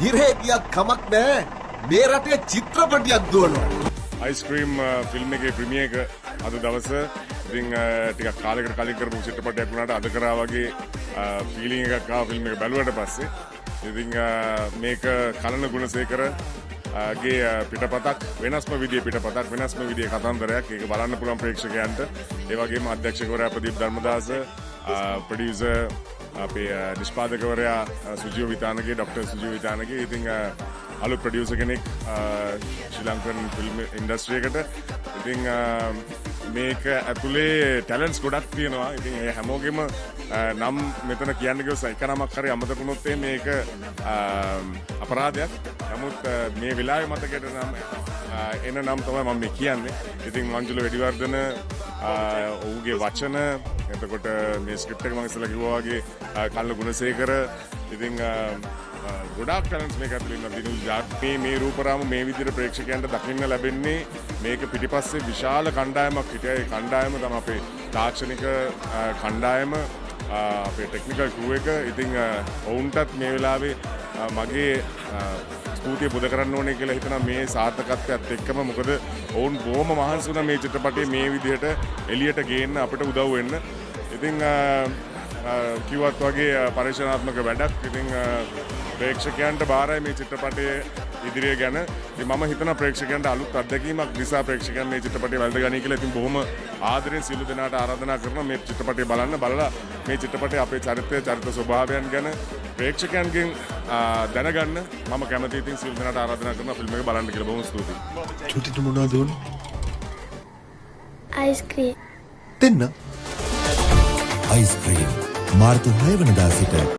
ඉරේ ගියත් කමක් නැහැ. මේ රටේ චිත්‍රපටියක් දුවනවා. අයිස්ක්‍රීම් ෆිල්ම් එකේ ප්‍රීමියර් එක අද දවස ඉතින් ටිකක් කාලයකට කලින් කරපු චිත්‍රපටයක් වුණාට අද කරා වගේ ෆීලිං එකක් ආවා ෆිල්ම් එක බැලුවට පස්සේ. ඉතින් මේක කලන ගුණසේකර ගේ පිටපතක් වෙනස්ම විදිහේ පිටපතක් වෙනස්ම විදිහේ කතන්දරයක්. ඒක බලන්න පුළුවන් ප්‍රේක්ෂකයන්ට. ඒ වගේම අධ්‍යක්ෂකවරයා ප්‍රදීප් ධර්මදාස, ප්‍රොඩියුසර් අපේ නිෂ්පාදකවරයා සුජීව විතානගේ ඩොක්ටර් සුජීව විතානගේ. ඉතින් අලුත් ප්‍රොඩියුසර් කෙනෙක් ශ්‍රී ලංකන් ෆිල්ම් ඉන්ඩස්ට්‍රි එකට. ඉතින් මේක ඇතුලේ ටැලන්ට්ස් ගොඩක් තියෙනවා. ඉතින් ඒ හැමෝගෙම නම් මෙතන කියන්න ගියොත් එක නමක් හරි අමතක වුණොත් මේක අපරාධයක්. නමුත් මේ වෙලාවේ මතකයට නම් එන නම් තමයි මම මේ කියන්නේ. ඉතින් මංජුල වෙඩිවර්ධන ඔහුගේ වචන, එතකොට මේ ස්ක්‍රිප්ට් එක මම ඉස්සෙල්ලා කිව්වා වගේ කල්ල ගුණසේකර, ඉතින් ගොඩාක් ටැලන්ට්ස් මේක ඇතුළේ ඉන්නවා. දිනුල් ජාත්මි මේ රූපරාම මේ විදිහට ප්‍රේක්ෂකයන්ට දකින්න ලැබෙන්නේ මේක පිටිපස්සේ විශාල කණ්ඩායමක් හිටියා. ඒ කණ්ඩායම තමයි අපේ තාක්ෂණික කණ්ඩායම, අපේ ටෙක්නිකල් ක්‍රූ එක. ඉතින් ඔවුන්ටත් මේ වෙලාවේ මගේ ස්තුතිය පුද කරන්න ඕනේ කියලා හිතනවා මේ සාර්ථකත්වයත් එක්කම. මොකද ඔවුන් බොහොම මහන්සි වුණා මේ චිත්‍රපටය මේ විදිහට එළියට ගේන්න, අපිට උදව් වෙන්න. ඉතින් කිව්වත් වගේ පරිශනාත්මක වැඩක්. ඉතින් ප්‍රේක්ෂකයන්ට බාරයි මේ චිත්‍රපටයේ ඉදිරිය ගැන. ඉතින් මම හිතනවා ප්‍රේක්ෂකයන්ට අලුත් අත්දැකීමක් නිසා ප්‍රේක්ෂකයන් මේ චිත්‍රපටය වැළඳගනී කියලා. ඉතින් බොහොම ආදරෙන් සියලු දෙනාට ආරාධනා කරනවා මේ චිත්‍රපටය බලන්න. බලලා මේ චිත්‍රපටයේ අපේ චරිත ස්වභාවයන් ගැන ප්‍රේක්ෂකයන්ගෙන් දැනගන්න මම කැමතියි. ඉතින් සියලු දෙනාට ආරාධනා කරනවා ෆිල්ම් එක බලන්න කියලා. බොහොම ස්තුතියි. චුතිට මොනවද උනේ? අයිස්ක්‍රීම්. දෙන්න. අයිස්ක්‍රීම් මාර්තු 6 වෙනිදා සිට